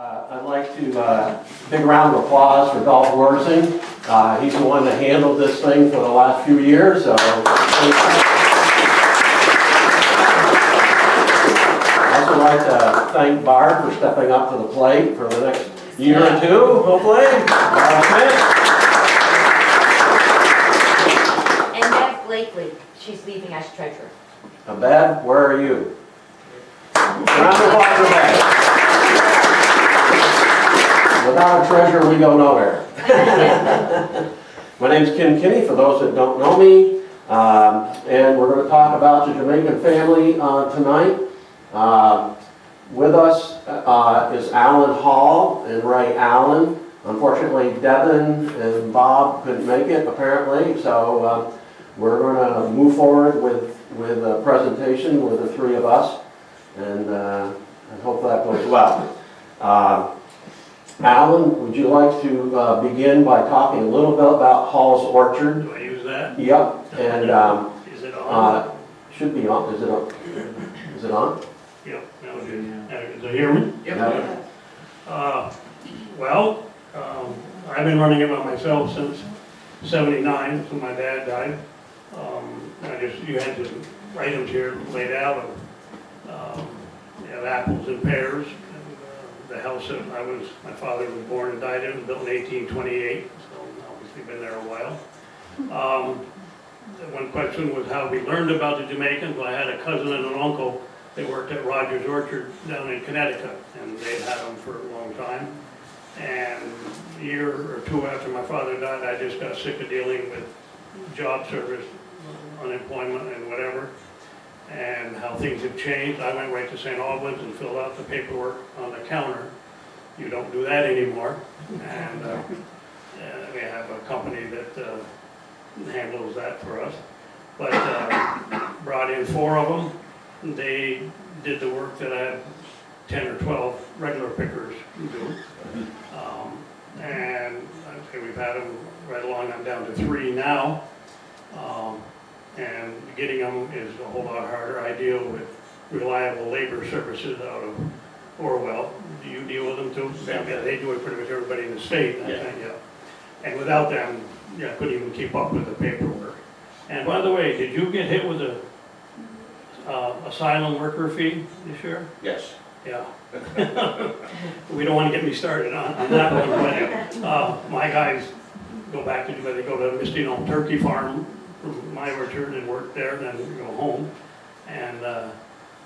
I'd like to big round of applause for Dolph Worthing. He's the one that handled this thing for the last few years. So I'd also like to thank Barb for stepping up to the plate for the next year or two, hopefully. And Bev Blakely, she's leaving as treasurer. Bev, where are you? Round of applause for Bev. Without a treasurer, we go nowhere. My name's Kim Kinney, for those that don't know me, and we're going to talk about the Jamaican family tonight. With us is Alan Hall and Ray Allen. Unfortunately, Devin and Bob couldn't make it, apparently, so we're going to move forward with a presentation with the three of us, and I hope that goes well. Alan, would you like to begin by talking a little bit about Hall's Orchard? Do I use that? Yep, and Is it on? should be on. Is it on? Is it on? Yep. No, does it hear me? Yep. Well, I've been running it by myself since '79, when my dad died. You had the items here laid out of you have apples and pears. The house that my father was born and died in was built in 1828, so obviously been there a while. One question was how we learned about the Jamaicans. Well, I had a cousin and an uncle. They worked at Rogers Orchard down in Connecticut, and they'd had them for a long time. And a year or two after my father died, I just got sick of dealing with job service, unemployment, and whatever, and how things have changed. I went right to St. Albans and filled out the paperwork on the counter. You don't do that anymore. And we have a company that handles that for us. But brought in 4 of them. They did the work that I had 10 or 12 regular pickers do. And I'd say we've had them right along. I'm down to 3 now. And getting them is a whole lot harder. I deal with reliable labor services out of Orwell. Do you deal with them too? Yeah, they do it pretty much everybody in the state. Yeah. Yeah. And without them, I couldn't even keep up with the paperwork. And by the way, did you get hit with a asylum worker fee this year? Yes. Yeah. We don't want to get me started on that one, but my guys go back to they go to Misty Knoll Turkey Farm from my orchard and work there, and then go home. And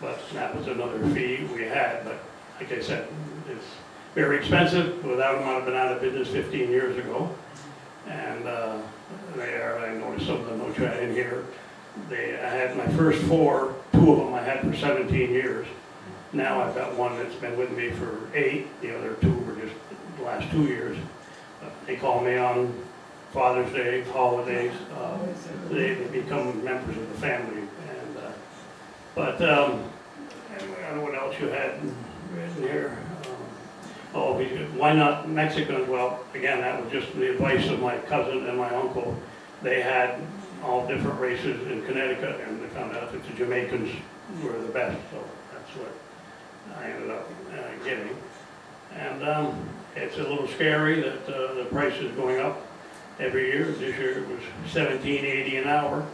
but that was another fee we had. But like I said, it's very expensive. Without them, I'd have been out of business 15 years ago. And I noticed some of the notes you had in here. I had my first 4, 2 of them I had for 17 years. Now I've got one that's been with me for 8. The other 2 were just the last 2 years. They call me on Father's Day, holidays. They become members of the family. And I don't know what else you had written here. Why not Mexicans? Well, again, that was just the advice of my cousin and my uncle. They had all different races in Connecticut, and they found out that the Jamaicans were the best. So that's what I ended up getting. And it's a little scary that the price is going up every year. This year it was $17.80 an hour,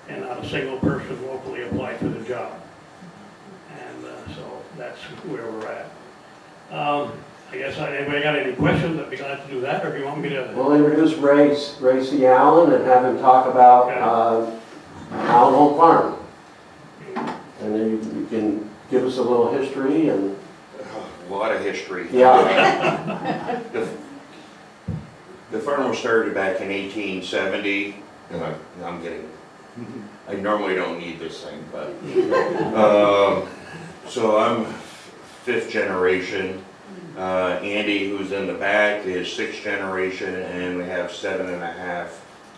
and not a single person locally applied for the job. And so that's where we're at. I guess anybody got any questions? I'd be glad to do that, or do you want me to? We'll introduce Ray C. Allen and have him talk about Allen Home Farm. And then you can give us a little history and... A lot of history. Yeah. The farm was started back in 1870, and I normally don't need this thing, but, so I'm 5th generation. Andy, who's in the back, is 6th generation, and we have 7.5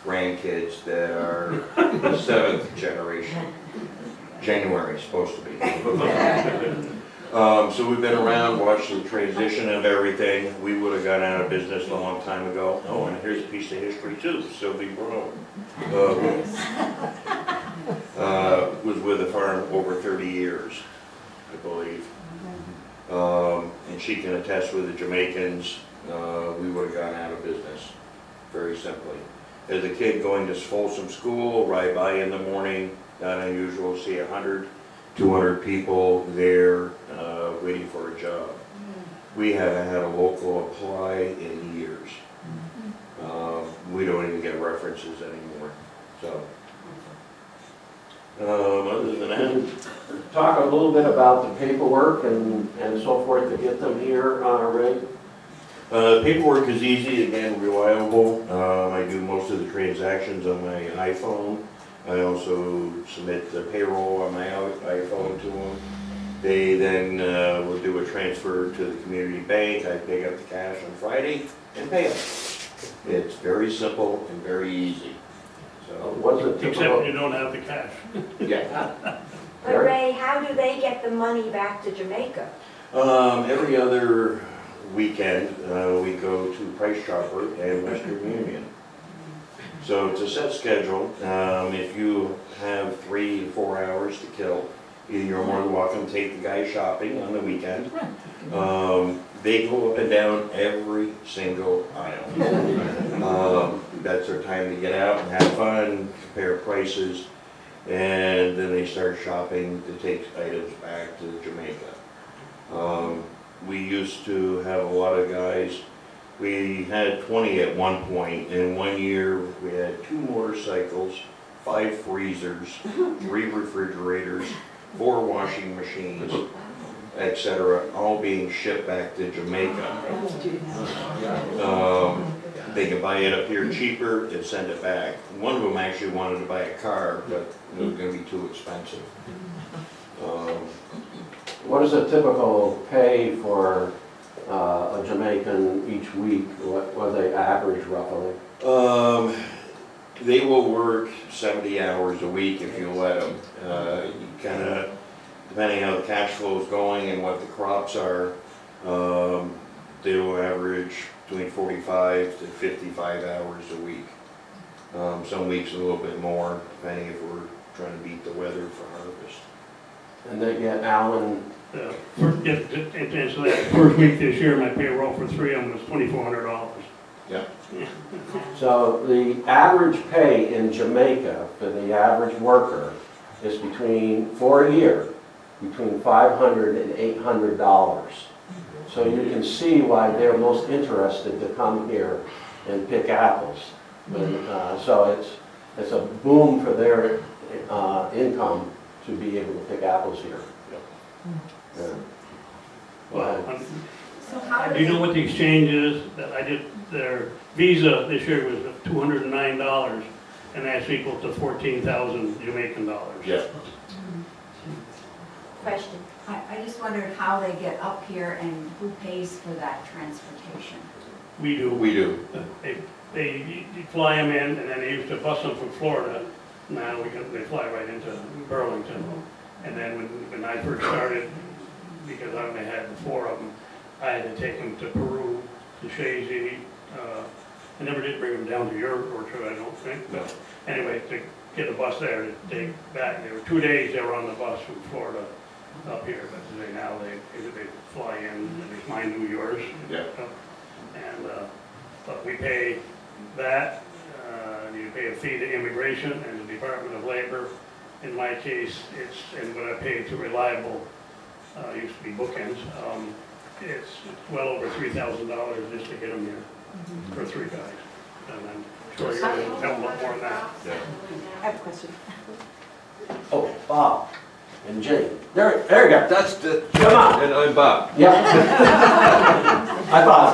grandkids that are the 7th generation. January, supposed to be. So we've been around, watched the transition of everything. We would have gone out of business a long time ago. Oh, and here's a piece of history too. Sylvie Brown was with the farm over 30 years, I believe. And she can attest with the Jamaicans, we would have gone out of business, very simply. As a kid going to Folsom School, ride by in the morning, not unusual, see 100, 200 people there waiting for a job. We haven't had a local apply in years. We don't even get references anymore, so. Other than that, Talk a little bit about the paperwork and so forth to get them here, Ray. paperwork is easy, again, reliable. I do most of the transactions on my iPhone. I also submit the payroll on my iPhone to them. They then will do a transfer to the community bank. I pick up the cash on Friday and pay them. It's very simple and very easy. So, What's it Except typical? you don't have the cash. yeah. But Ray, how do they get the money back to Jamaica? Every other weekend, we go to Price Chopper and Western Union. So it's a set schedule. If you have 3 to 4 hours to kill, you're more than welcome to take the guy shopping on the weekend. They go up and down every single aisle. That's their time to get out and have fun, compare prices, and then they start shopping to take items back to Jamaica. We used to have a lot of guys. We had 20 at one point. In 1 year, we had 2 motorcycles, 5 freezers, 3 refrigerators, 4 washing machines, etc., all being shipped back to Jamaica. They could buy it up here cheaper and send it back. One of them actually wanted to buy a car, but it was going to be too expensive. What is a typical pay for a Jamaican each week? What they average roughly? They will work 70 hours a week if you let them. You kind of, depending how the cash flow is going and what the crops are, they will average between 45 to 55 hours a week. Some weeks a little bit more, depending if we're trying to beat the weather for harvest. And they get Allen, To answer that, first week this year, my payroll for 3 of them was $2,400. Yeah. so the average pay in Jamaica for the average worker is for a year, between $500 and $800. So you can see why they're most interested to come here and pick apples. So it's a boom for their income to be able to pick apples here. Yeah. Well, So how do do you they, know what the exchange is? That I did, their visa this year was $209, and that's equal to 14,000 Jamaican dollars. Yeah. question? I just wondered how they get up here and who pays for that transportation? We do. We do. They fly them in, and then they used to bus them from Florida. Now they fly right into Burlington. And then when I first started, because I only had 4 of them, I had to take them to Peru, to Shazy. I never did bring them down to your orchard, I don't think. But anyway, to get a bus there to take back. There were 2 days they were on the bus from Florida up here, but now they fly in, at least mine do yours. Yeah. And, but we pay that, you pay a fee to immigration and the Department of Labor. In my case, and what I pay to Reliable, used to be Bookends, it's well over $3,000 just to get them here for 3 guys. And I'm sure you're going to tell a lot more than that. Yeah. I have a question. Oh, Bob and Jane. There you go. That's the. Come on. And I'm Bob. Yeah. I thought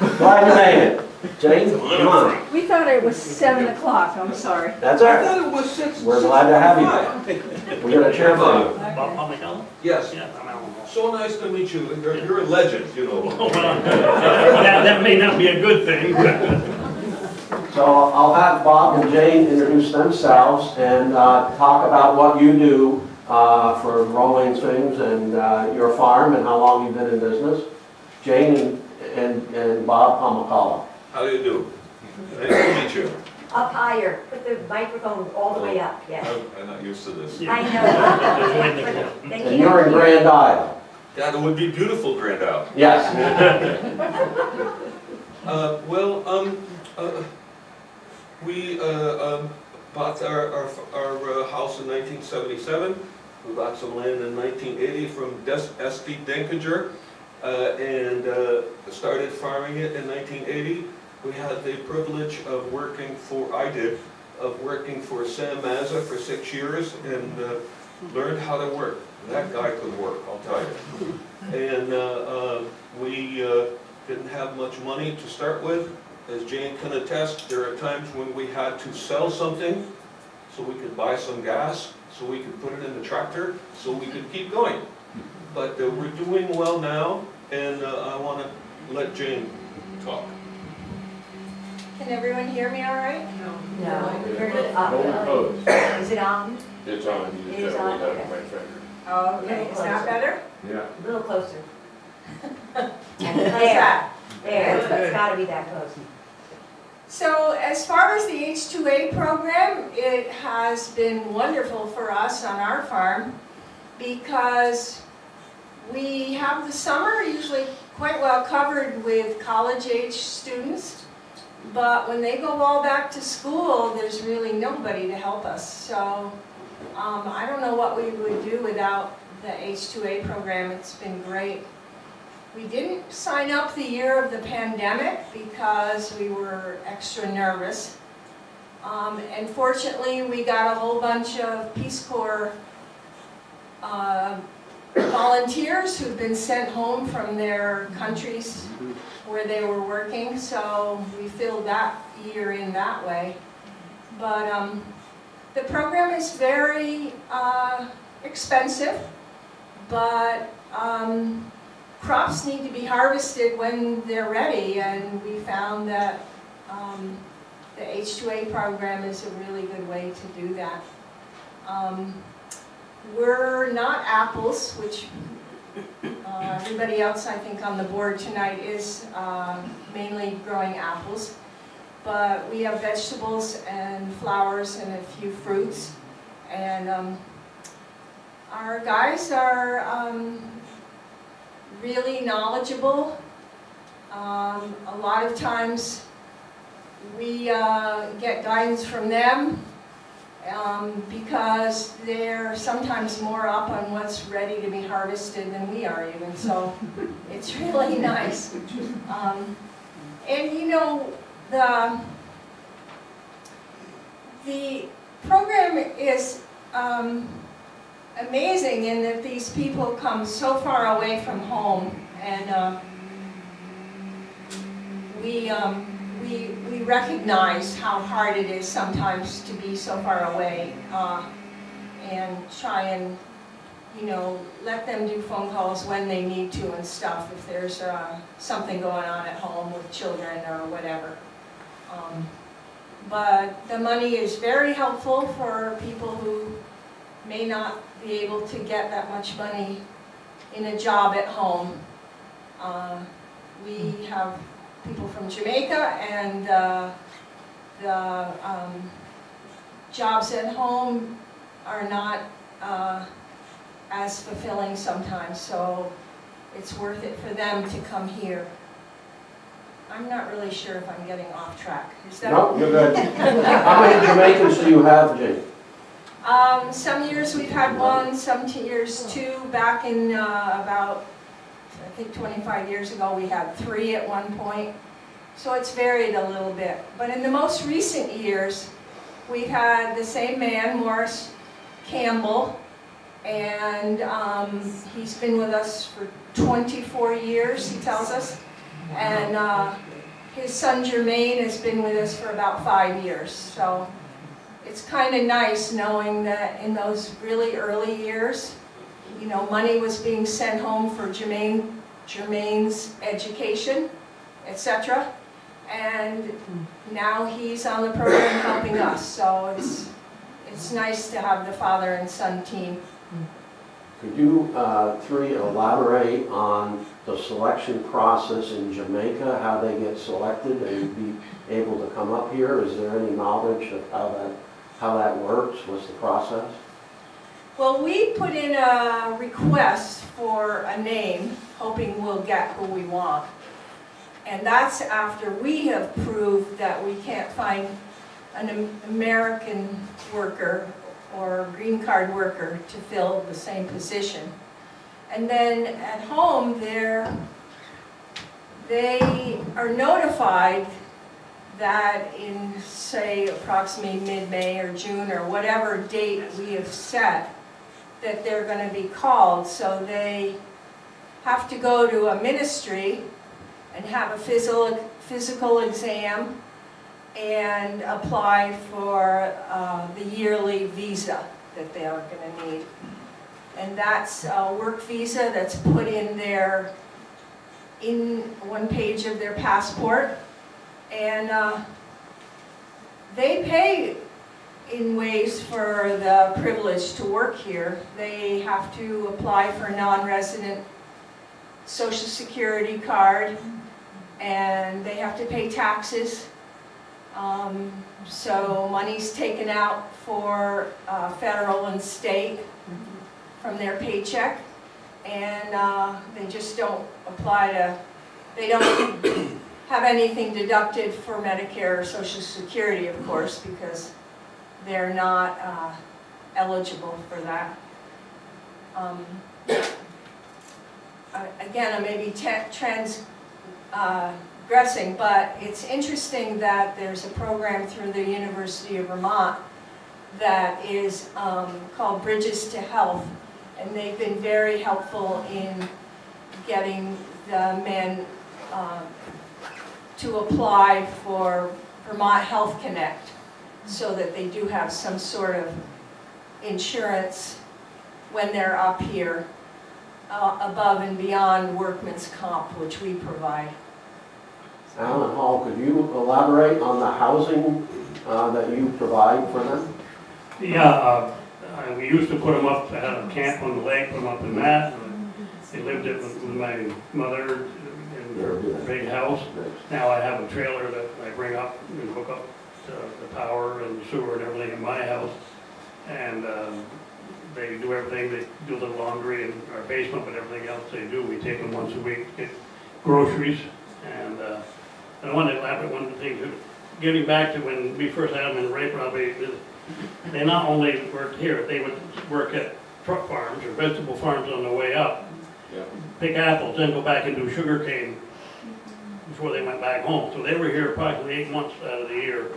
so. Glad you made it. Jane, come on. We thought it was 7 o'clock, I'm sorry. That's I all right. thought it was 6. We're glad to have you. We're gonna cheer for you. Bob McCallum? Yes. Yeah, I'm Alan Hall. So nice to meet you. You're a legend, you know. Well, that may not be a good thing, but. So I'll have Bob and Jane introduce themselves and talk about what you do for growing things and your farm and how long you've been in business. Jane and Bob Pamakala. How do you do? Nice to meet you. Up higher, put the microphone all the way up, yeah. I'm not used to this. I know. They And you're in can't hear. Grand Isle. That would be beautiful, Grandal. Yes. We bought our house in 1977. We bought some land in 1980 from S.D. Denkinger and started farming it in 1980. We had the privilege of working for Sam Mazza for 6 years and learned how to work. That guy could work, I'll tell you. And we didn't have much money to start with. As Jane can attest, there are times when we had to sell something so we could buy some gas, so we could put it in the tractor, so we could keep going. But we're doing well now, and I want to let Jane talk. Can everyone hear me all right? No, we heard it Don't up. Is it on? It's on, you It just is have on, to okay. my finger. Oh, okay, is that better? Yeah. A little closer. How's There, that? there, it's gotta be that close. So as far as the H2A program, it has been wonderful for us on our farm because we have the summer usually quite well covered with college-age students, but when they go all back to school, there's really nobody to help us. So I don't know what we would do without the H2A program. It's been great. We didn't sign up the year of the pandemic because we were extra nervous. And fortunately, we got a whole bunch of Peace Corps volunteers who've been sent home from their countries where they were working, so we filled that year in that way. But the program is very expensive, but crops need to be harvested when they're ready, and we found that the H2A program is a really good way to do that. We're not apples, which everybody else I think on the board tonight is mainly growing apples, but we have vegetables and flowers and a few fruits, and our guys are really knowledgeable. A lot of times we get guidance from them because they're sometimes more up on what's ready to be harvested than we are even, so it's really nice. And you know, the program is amazing in that these people come so far away from home, and we recognize how hard it is sometimes to be so far away, and try and, you know, let them do phone calls when they need to and stuff if there's something going on at home with children or whatever. But the money is very helpful for people who may not be able to get that much money in a job at home. We have people from Jamaica, and the jobs at home are not as fulfilling sometimes, so it's worth it for them to come here. I'm not really sure if I'm getting off track. Is that? No, you're good. How many Jamaicans do you have, Jane? Some years we've had one, some years two. Back in about, I think 25 years ago, we had 3 at one point. So it's varied a little bit. But in the most recent years, we've had the same man, Morris Campbell, and he's been with us for 24 years, he tells us. And his son Jermaine has been with us for about 5 years. So it's kind of nice knowing that in those really early years, you know, money was being sent home for Jermaine's education, etc. And now he's on the program helping us. So it's nice to have the father and son team. Could you three elaborate on the selection process in Jamaica, how they get selected and be able to come up here? Is there any knowledge of how that works? What's the process? Well, we put in a request for a name, hoping we'll get who we want. And that's after we have proved that we can't find an American worker or green card worker to fill the same position. And then at home, they are notified that in, say, approximately mid-May or June or whatever date we have set, that they're going to be called. So they have to go to a ministry and have a physical exam and apply for the yearly visa that they are going to need. And that's a work visa that's put in one page of their passport. And they pay in ways for the privilege to work here. They have to apply for a non-resident Social Security card, and they have to pay taxes. So money's taken out for federal and state from their paycheck, and they just don't apply to, they don't have anything deducted for Medicare or Social Security, of course, because they're not eligible for that. Again, I may be transgressing, but it's interesting that there's a program through the University of Vermont that is called Bridges to Health, and they've been very helpful in getting the men to apply for Vermont Health Connect, so that they do have some sort of insurance when they're up here, above and beyond workman's comp, which we provide. Alan Hall, could you elaborate on the housing that you provide for them? Yeah, we used to put them up at a camp on the lake, put them up in that. They lived it with my mother in her big house. Now I have a trailer that I bring up and hook up the power and sewer and everything in my house. And they do everything. They do the laundry in our basement, but everything else they do, we take them once a week to get groceries. And I want to elaborate one of the things, getting back to when we first had them in Ray, probably, they not only worked here, they would work at truck farms or vegetable farms on the way up, pick apples, then go back and do sugar cane before they went back home. So they were here approximately 8 months out of the year.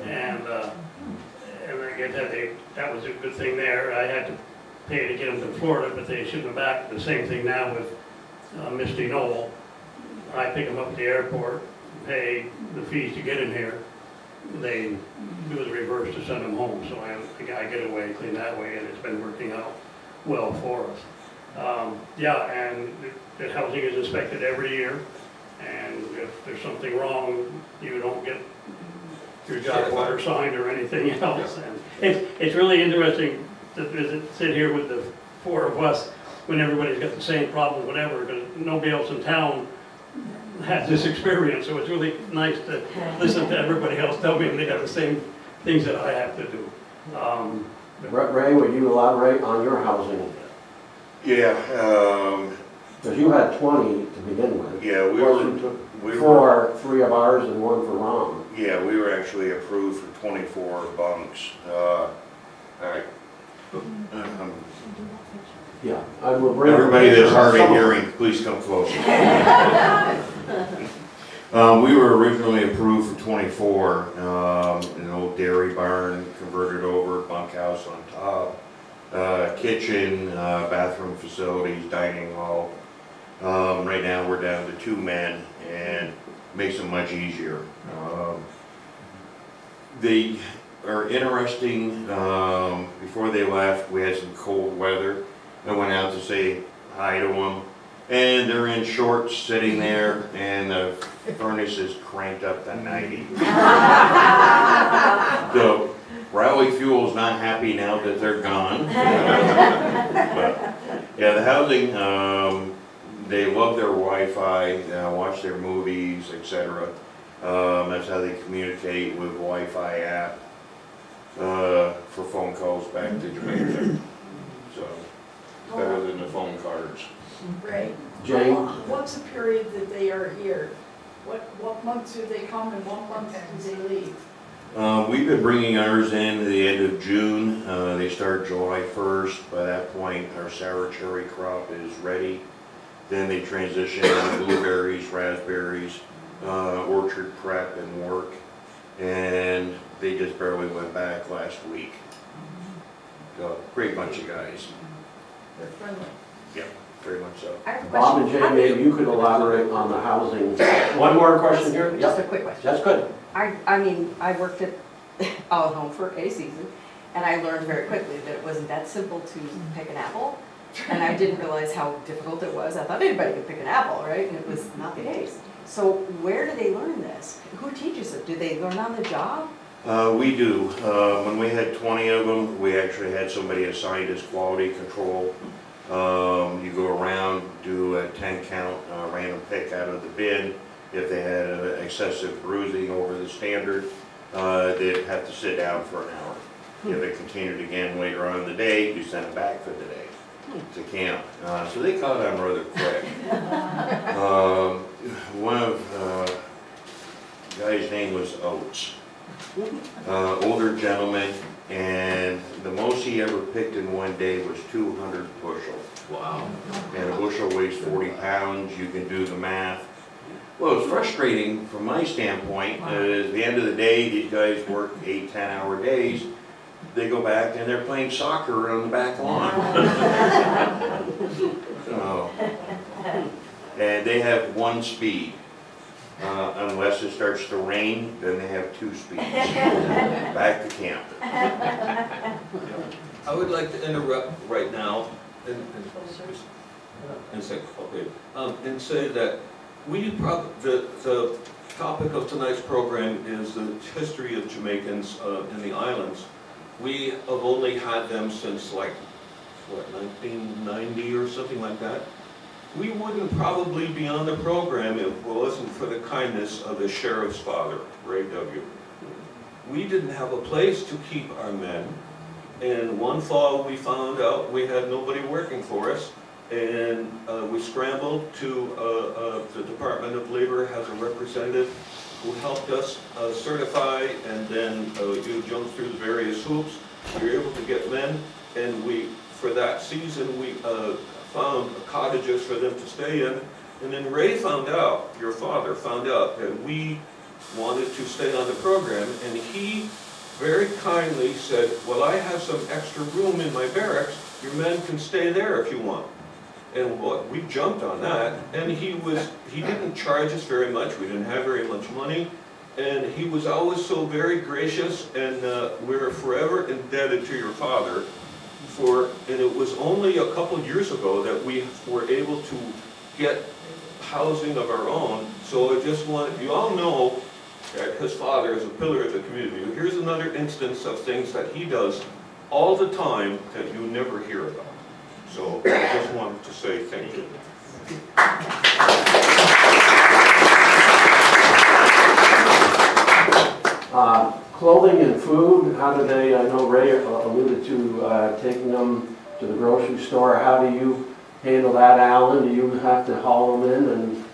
And like I said, that was a good thing there. I had to pay to get them to Florida, but they shipped them back. The same thing now with Misty Knoll. I pick them up at the airport, pay the fees to get in here. They do the reverse to send them home. So I get away clean that way, and it's been working out well for us. And the housing is inspected every year. And if there's something wrong, you don't get your job order signed or anything else. And it's really interesting to sit here with the four of us when everybody's got the same problem, whatever, because nobody else in town has this experience. So it's really nice to listen to everybody else tell me they have the same things that I have to do. Ray, would you elaborate on your housing? Yeah, Because you had 20 to begin with. yeah, Of course, you took four, 3 of ours and 1 for Ron. Yeah, we were actually approved for 24 bunks. All right. Yeah, I will bring. Everybody that's hard of hearing, please come closer. We were originally approved for 24, an old dairy barn converted over, bunkhouse on top, kitchen, bathroom facilities, dining hall. Right now we're down to 2 men, and makes it much easier. They are interesting. Before they left, we had some cold weather. I went out to say hi to them, and they're in shorts sitting there, and the furnace is cranked up to 90. The Rally Fuel's not happy now that they're gone. But yeah, the housing, they love their Wi-Fi, watch their movies, etc. That's how they communicate with Wi-Fi app for phone calls back to Jamaica. the phone cards. Right. Jane? What's the period that they are here? What months do they come and what months do they leave? We've been bringing ours in at the end of June. They start July 1st. By that point, our sour cherry crop is ready. Then they transition into blueberries, raspberries, orchard prep and work. And they just barely went back last week. So, great bunch of guys. They're friendly. Very much so. I have a Bob and question. Jane, maybe you could elaborate on the housing. One more question here? Just a Yep, quick question. that's good. I mean, I worked at Olive Home for a season, and I learned very quickly that it wasn't that simple to pick an apple. And I didn't realize how difficult it was. I thought anybody could pick an apple, right? And it was not the case. So where do they learn this? Who teaches it? Do they learn on the job? We do. When we had 20 of them, we actually had somebody assigned as quality control. You go around, do a 10 count, random pick out of the bin. If they had excessive bruising over the standard, they'd have to sit down for an hour. If it continued again later on in the day, you send it back for the day to camp. So they caught on rather quick. One of the guy's name was Oates. Older gentleman, and the most he ever picked in one day was 200 bushel. Wow. And a bushel weighs 40 pounds, you can do the math. Well, it's frustrating from my standpoint, at the end of the day, these guys work 8, 10-hour days. They go back and they're playing soccer on the back lawn. So, and they have one speed. Unless it starts to rain, then they have 2 speeds. Back to camp. I would like to interrupt right now and say, and say that the topic of tonight's program is the history of Jamaicans in the islands. We have only had them since like, what, 1990 or something like that? We wouldn't probably be on the program if it wasn't for the kindness of the sheriff's father, Ray W. We didn't have a place to keep our men, and one fall we found out we had nobody working for us, and we scrambled to, the Department of Labor has a representative who helped us certify, and then you jump through the various hoops. We were able to get men, and for that season, we found cottages for them to stay in. And then Ray found out, your father found out, that we wanted to stay on the program, and he very kindly said, well, I have some extra room in my barracks, your men can stay there if you want. And we jumped on that, and he didn't charge us very much, we didn't have very much money, and he was always so very gracious, and we're forever indebted to your father. And it was only a couple years ago that we were able to get housing of our own. So I just want, you all know that his father is a pillar of the community. Here's another instance of things that he does all the time that you never hear about. So I just wanted to say thank you. Clothing and food, how do they, I know Ray alluded to taking them to the grocery store. How do you handle that, Alan? Do you have to haul them in? And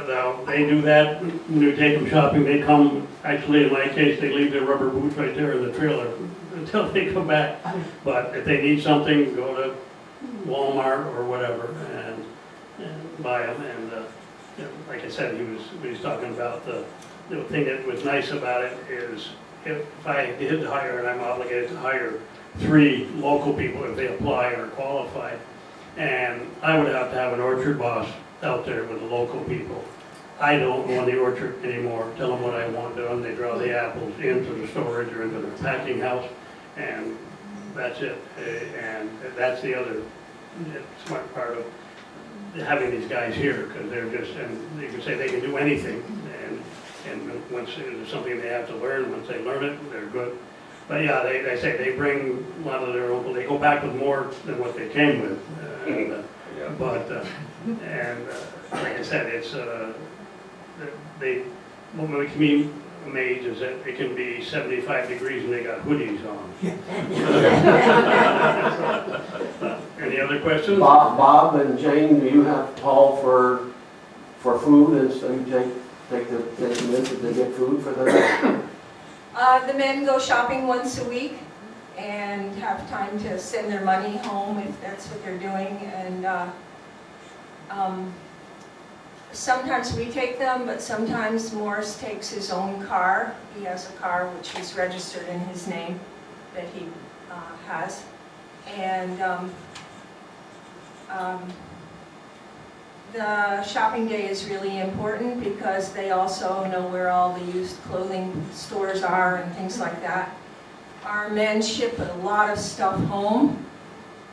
Now, they do that, when you take them shopping, they come, actually in my case, they leave their rubber boots right there in the trailer until they come back. But if they need something, go to Walmart or whatever and buy them. And you know, like I said, he was talking about the thing that was nice about it is if I did hire, and I'm obligated to hire 3 local people if they apply or qualify, and I would have to have an orchard boss out there with the local people. I don't go in the orchard anymore, tell them what I want done, they draw the apples into the storage or into the packing house, and that's it. And that's the other smart part of having these guys here, because they're just, and you can say they can do anything, and once there's something they have to learn, once they learn it, they're good. But yeah, they say they bring a lot of their own, they go back with more than what they came with. Like I said, it's, what makes me amazed is that it can be 75 degrees and they got hoodies on. Any other questions? questions. Bob and Jane, do you have Paul for food, and so you take them in, did they get food for them? The men go shopping once a week and have time to send their money home if that's what they're doing. And sometimes we take them, but sometimes Morris takes his own car. He has a car which is registered in his name that he has. And the shopping day is really important because they also know where all the used clothing stores are and things like that. Our men ship a lot of stuff home.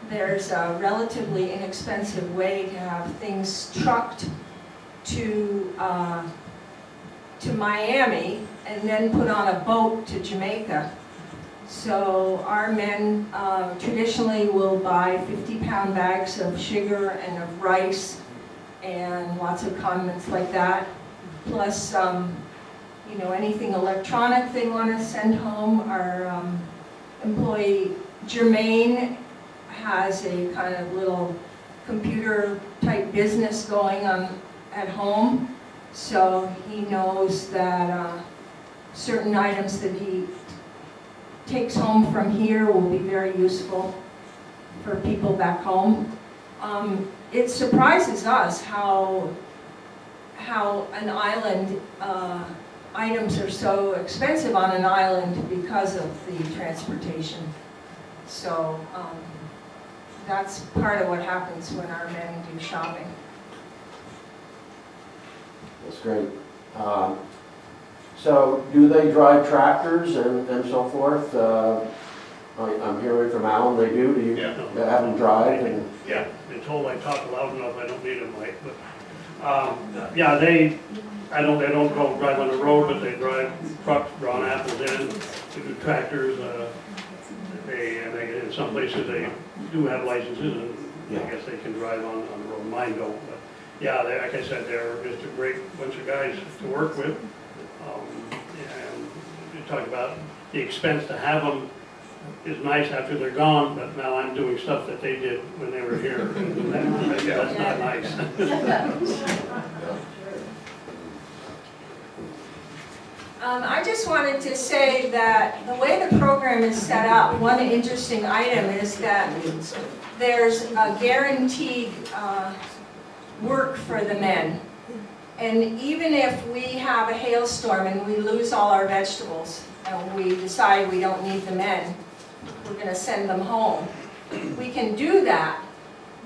There's a relatively inexpensive way to have things trucked to Miami and then put on a boat to Jamaica. So our men traditionally will buy 50-pound bags of sugar and of rice and lots of condiments like that, plus anything electronic they want to send home. Our employee Jermaine has a kind of little computer type business going on at home, so he knows that certain items that he takes home from here will be very useful for people back home. It surprises us how an island, items are so expensive on an island because of the transportation. So that's part of what happens when our men do shopping. That's great. So do they drive tractors and so forth? I'm hearing from Alan, they do. Do you Yeah. have them drive? And Yeah, been told I talk loud enough, I don't need a mic, but, yeah, they don't go drive on the road, but they drive trucks, drawing apples in, they do tractors, in some places they do have licenses, and I guess they can drive on the road, mine don't, but, yeah, like I said, they're just a great bunch of guys to work with, and you talk about the expense to have them is nice after they're gone, but now I'm doing stuff that they did when they were here. That's not nice. I just wanted to say that the way the program is set up, one interesting item is that there's a guaranteed work for the men. And even if we have a hailstorm and we lose all our vegetables, and we decide we don't need the men, we're going to send them home. We can do that,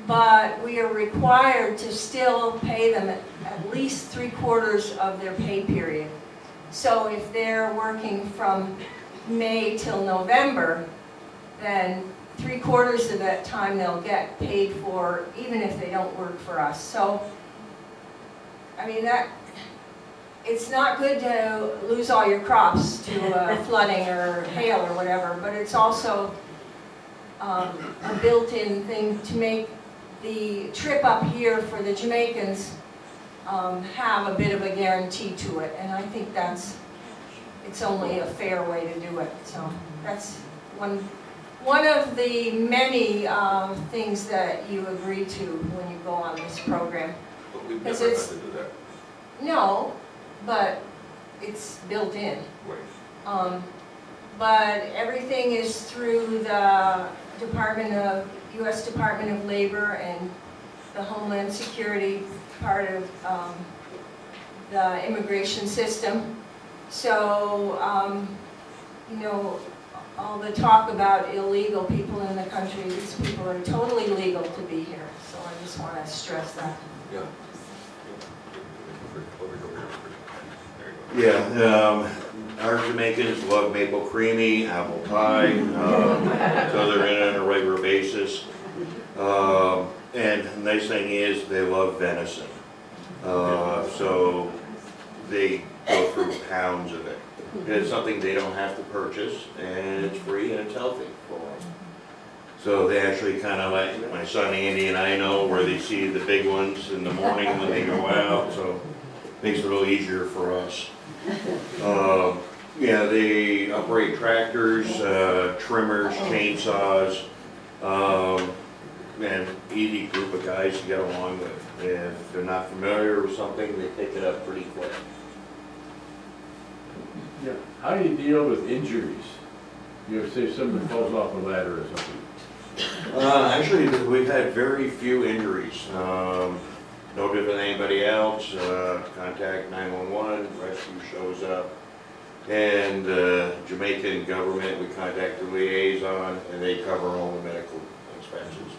but we are required to still pay them at least 3/4 of their pay period. So if they're working from May till November, then 3/4 of that time they'll get paid for, even if they don't work for us. So, I mean, it's not good to lose all your crops to flooding or hail or whatever, but it's also a built-in thing to make the trip up here for the Jamaicans have a bit of a guarantee to it, and I think it's only a fair way to do it. So that's one of the many things that you agree to when you go on this program. But we've never had to do that. No, but it's built in. Right. But everything is through the U.S. Department of Labor and the Homeland Security part of the immigration system. So, all the talk about illegal people in the country, these people are totally legal to be here. So I just want to stress that. Yeah. Yeah, our Jamaicans love maple creamy, apple pie, so they're in it on a regular basis. And the nice thing is they love venison. So they go through pounds of it. It's something they don't have to purchase, and it's free and it's healthy for them. So they actually kind of like, my son Andy and I know where they see the big ones in the morning when they go out, so it makes it a little easier for us. Yeah, they operate tractors, trimmers, chainsaws, and easy group of guys to get along with. If they're not familiar with something, they pick it up pretty quick. Yeah. How do you deal with injuries? You know, say somebody falls off a ladder or something. Actually, we've had very few injuries. No different than anybody else. Contact 911, rescue shows up. And Jamaican government, we contact the liaison, and they cover all the medical expenses.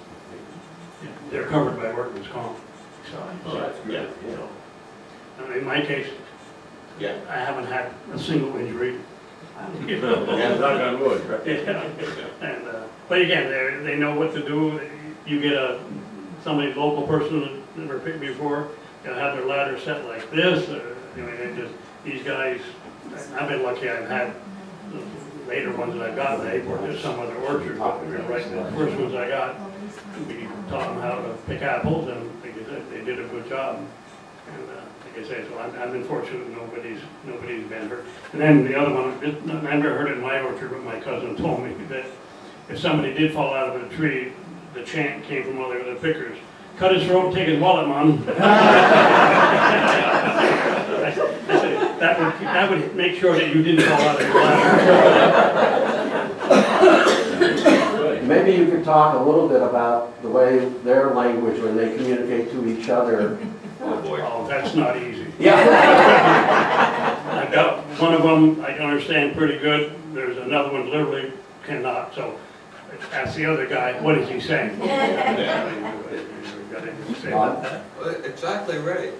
Yeah, they're covered by workman's comp. So, Oh, that's good. Yeah. In my case, Yeah. I haven't had a single injury. Yeah, knock on wood, right? Yeah. And, but again, they know what to do. You get somebody local person that never picked me before, gonna have their ladder set like this, or, these guys, I've been lucky, I've had the later ones that I got, they worked at some other orchard, but right, the first ones I got, we taught them how to pick apples, and like I said, they did a good job. And like I say, so I've been fortunate, nobody's been hurt. And then the other one, I never heard it in my orchard, but my cousin told me that if somebody did fall out of a tree, the chant came from one of the pickers, cut his throat, take his wallet, Mom. That would make sure that you didn't fall out of your ladder. Maybe you could talk a little bit about the way their language when they communicate to each other. Oh, boy. Oh, that's not easy. Yeah. I've got one of them I can understand pretty good. There's another one literally cannot. So ask the other guy, what is he saying? Exactly right.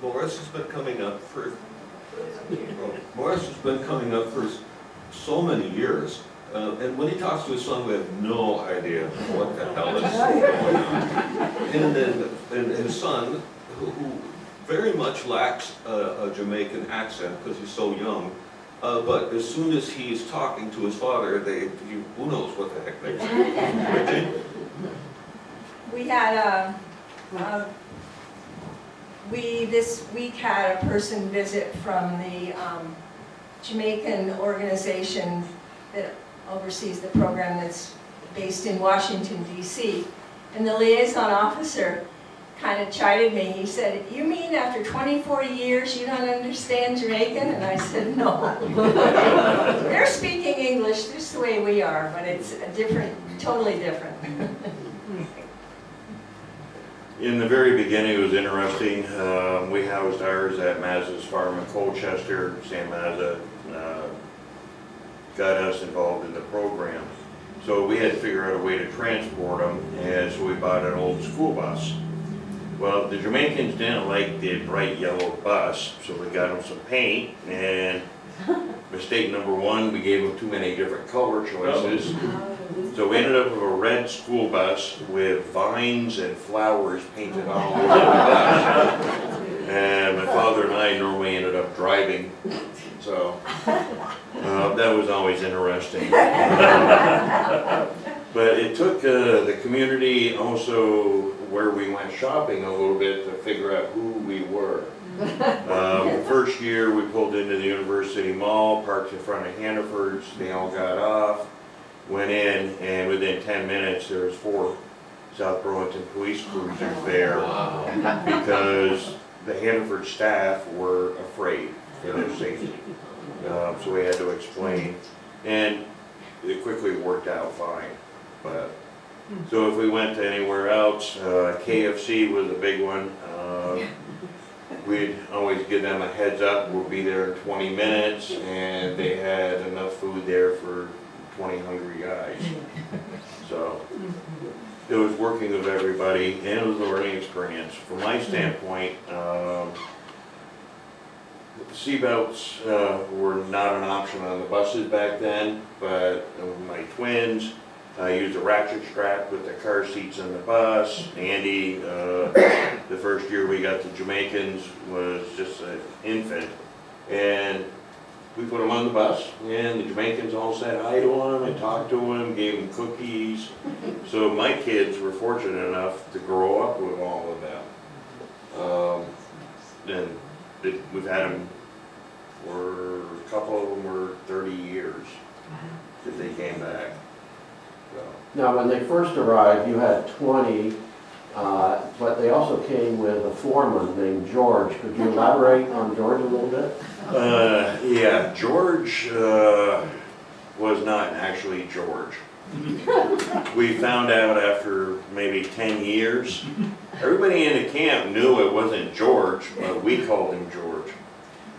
Morris has been coming up for so many years, and when he talks to his son, we have no idea what the hell is going on. And his son, who very much lacks a Jamaican accent because he's so young, but as soon as he's talking to his father, who knows what the heck they say. We had we this week had a person visit from the Jamaican organization that oversees the program that's based in Washington, D.C. And the liaison officer kind of chided me. He said, "You mean after 24 years you don't understand Jamaican?" And I said, "No." They're speaking English just the way we are, but it's a different, totally different. In the very beginning, it was interesting. We housed ours at Mazza's farm in Colchester. Sam Mazza got us involved in the program. So we had to figure out a way to transport them, and so we bought an old school bus. Well, the Jamaicans didn't like the bright yellow bus, so we got them some paint, and mistake number one, we gave them too many different color choices. So we ended up with a red school bus with vines and flowers painted all over the bus. And my father and I normally ended up driving, so that was always interesting. But it took the community also where we went shopping a little bit to figure out who we were. The first year we pulled into the University Mall, parked in front of Hannaford's, they all got off, went in, and within 10 minutes there was 4 South Burlington police cruisers there because the Hannaford staff were afraid for their safety. So we had to explain, and it quickly worked out fine. But so if we went to anywhere else, KFC was a big one. We'd always give them a heads up, we'll be there in 20 minutes, and they had enough food there for 20 hungry guys. So it was working with everybody, and it was a learning experience. From my standpoint, seatbelts were not an option on the buses back then, but my twins, I used a ratchet strap with the car seats in the bus. Andy, the first year we got the Jamaicans, was just an infant. And we put him on the bus, and the Jamaicans all said hi to him and talked to him, gave him cookies. So my kids were fortunate enough to grow up with all of them. And we've had them for, a couple of them were 30 years that they came back. So. Now, when they first arrived, you had 20, but they also came with a foreman named George. Could you elaborate on George a little bit? Yeah, George was not actually George. We found out after maybe 10 years. Everybody in the camp knew it wasn't George, but we called him George.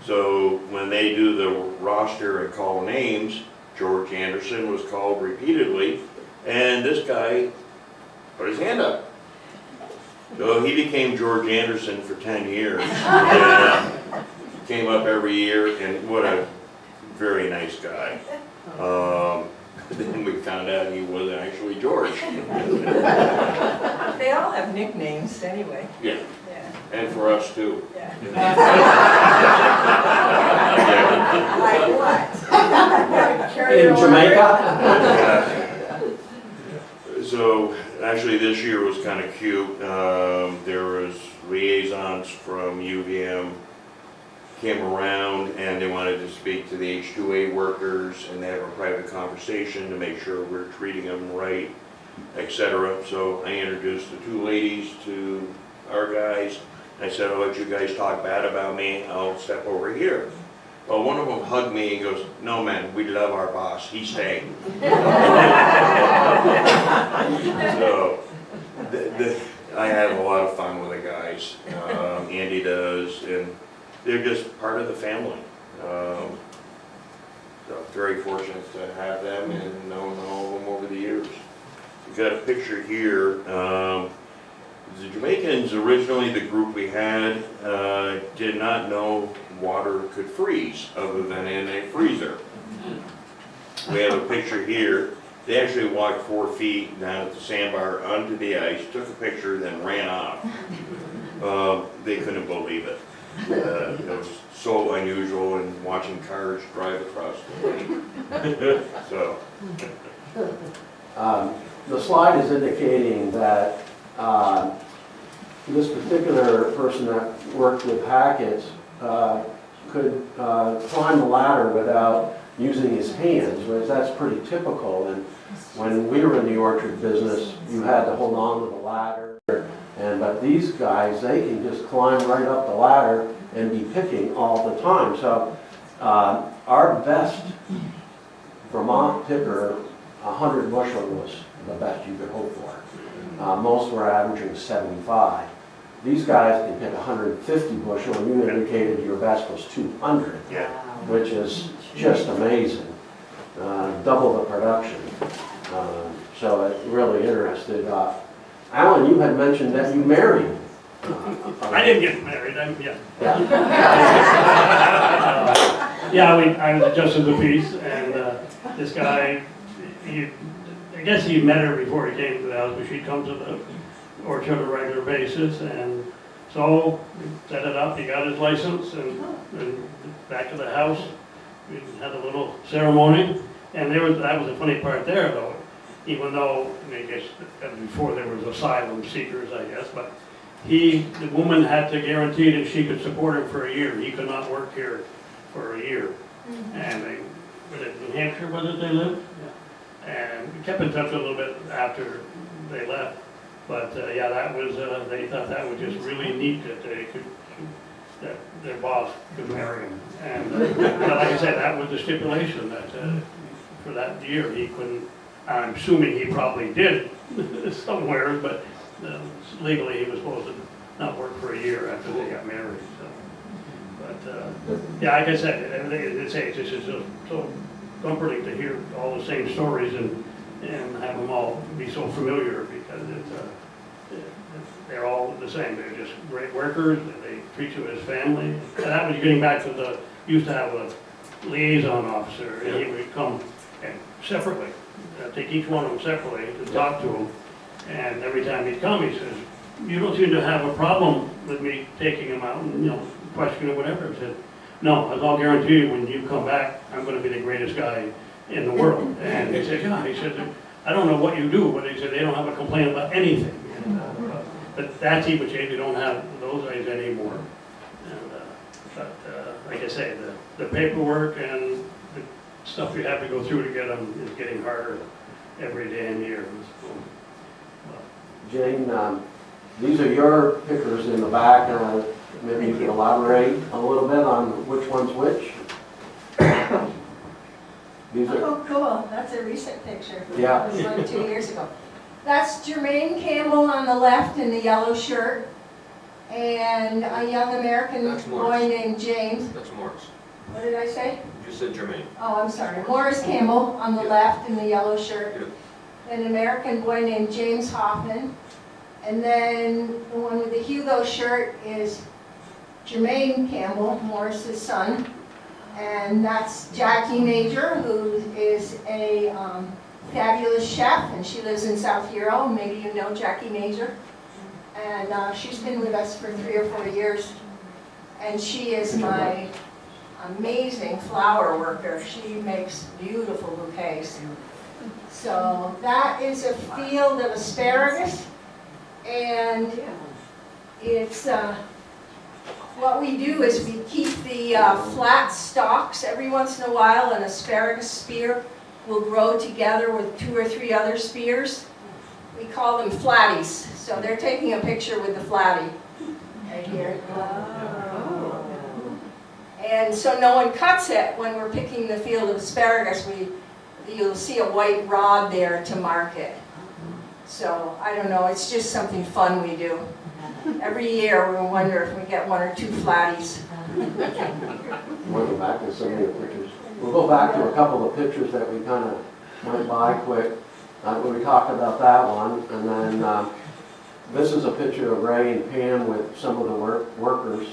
So when they do the roster and call names, George Anderson was called repeatedly, and this guy put his hand up. So he became George Anderson for 10 years. And came up every year, and what a very nice guy. Then we found out he wasn't actually George. They all have nicknames anyway. Yeah, Yeah. and for us too. Yeah. Gotta carry In on. Jamaica? So, actually this year was kind of cute. There was liaisons from UVM came around and they wanted to speak to the H2A workers and they have a private conversation to make sure we're treating them right, etc. So I introduced the two ladies to our guys. I said, I'll let you guys talk bad about me, I'll step over here. Well, one of them hugged me and goes, no man, we love our boss, he's staying. So, I have a lot of fun with the guys. Andy does, and they're just part of the family. So very fortunate to have them and known all of them over the years. We've got a picture here. The Jamaicans, originally the group we had, did not know water could freeze other than in a freezer. We have a picture here. They actually walked 4 feet down at the sandbar onto the ice, took a picture, then ran off. They couldn't believe it. It was so unusual and watching cars drive across the lake. So. The slide is indicating that this particular person that worked with Hackett's could climb the ladder without using his hands, whereas that's pretty typical. And when we were in the orchard business, you had to hold on to the ladder. But these guys, they can just climb right up the ladder and be picking all the time. So our best Vermont picker, 100 bushel was the best you could hope for. Most were averaging 75. These guys can pick 150 bushel, and you indicated your best was 200, Yeah. which is just amazing. Double the production. So it really interested. Alan, you had mentioned that you married. I didn't get married, yeah. Yeah. I was a justice of the peace, and this guy, I guess he met her before he came to the house, but she'd come to the orchard on a regular basis, and so we set it up. He got his license, and back to the house. We had a little ceremony, and that was the funny part there, though. Even though, I guess before there was asylum seekers, I guess, but the woman had to guarantee that she could support him for a year. He could not work here for a year. And was it New Hampshire, was it they lived? Yeah. And we kept in touch a little bit after they left. But yeah, that was, they thought that was just really neat that that their boss could marry him. And like I said, that was the stipulation that for that year he couldn't. I'm assuming he probably did somewhere, but legally he was supposed to not work for a year after they got married. So. But yeah, like I said, it's just so comforting to hear all the same stories and have them all be so familiar because they're all the same. They're just great workers. They treat you as family. And that was getting back to used to have a liaison officer, and he would come separately. Take each one of them separately to talk to them, and every time he'd come, he says, "You don't seem to have a problem with me taking him out and question or whatever." I said, "No, I'll guarantee you when you come back, I'm going to be the greatest guy in the world." And he said, "Yeah," he said, "I don't know what you do," but he said they don't have a complaint about anything. But that's even changed. We don't have those guys anymore. And, but like I say, the paperwork and stuff you have to go through to get them is getting harder. every day in the year. Jane, these are your pictures in the back. Maybe you can elaborate a little bit on which one's which? These are, Oh, cool, that's a recent picture. Yeah. It was like 2 years ago. That's Jermaine Campbell on the left in the yellow shirt, and a young American That's Morris. boy named James. That's Morris. What did I say? You said Jermaine. Oh, I'm sorry. Morris Campbell on the Yeah. left in the yellow shirt. Yeah. An American boy named James Hoffman. And then the one with the Hugo shirt is Jermaine Campbell, Morris's son. And that's Jackie Major, who is a fabulous chef, and she lives in South Hero. Maybe you know Jackie Major. And she's been with us for 3 or 4 years. And she is my amazing flower worker. She makes beautiful bouquets. So that is a field of asparagus, and it's what we do is we keep the flat stalks. Every once in a while, an asparagus spear will grow together with 2 or 3 other spears. We call them flatties. So they're taking a picture with the flatty right here. And so no one cuts it when we're picking the field of asparagus. You'll see a white rod there to mark it. So I don't know, it's just something fun we do. Every year we wonder if we get 1 or 2 flatties. we'll go back to some of your pictures. We'll go back to a couple of pictures that we kind of went by quick. We talked about that one, and then this is a picture of Ray and Pam with some of the workers.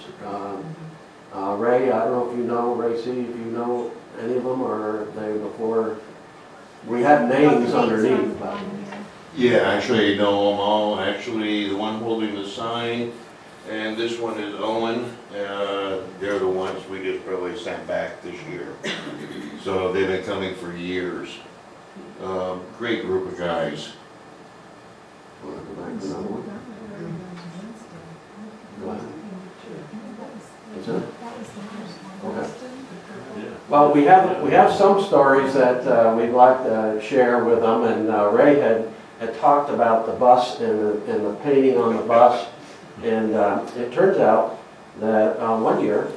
Ray, I don't know if you know, Ray C., if you know any of them, or are they before? We had names underneath, but. Yeah, actually, I know them all. Actually, the one holding the sign, and this one is Owen. They're the ones we just probably sent back this year. So they've been coming for years. Great group of guys. Want to go back to another one? Go ahead. Is it? Okay. Well, we have some stories that we'd like to share with them, and Ray had talked about the bus and the painting on the bus, and it turns out that one year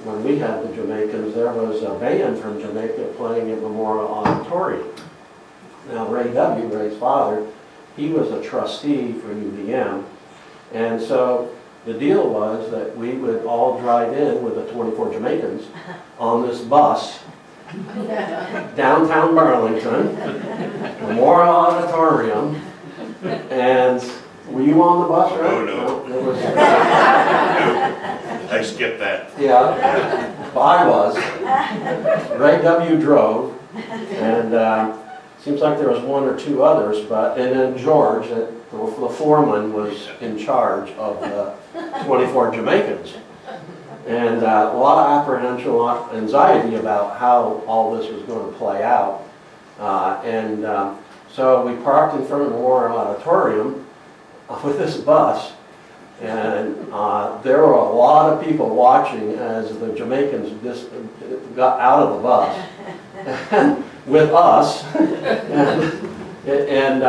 when we had the Jamaicans, there was a band from Jamaica playing at Memorial Auditorium. Now Ray W., Ray's father, he was a trustee for UVM, and so the deal was that we would all drive in with the 24 Jamaicans on this bus, downtown Burlington, Memorial Auditorium, and were you on the bus, right? Oh, no. It was, I skipped that. yeah, I was. Ray W. drove, and seems like there was 1 or 2 others, and then George, the foreman, was in charge of the 24 Jamaicans. And a lot of apprehension, a lot of anxiety about how all this was going to play out. So we parked in front of the Memorial Auditorium with this bus, and there were a lot of people watching as the Jamaicans just got out of the bus with us and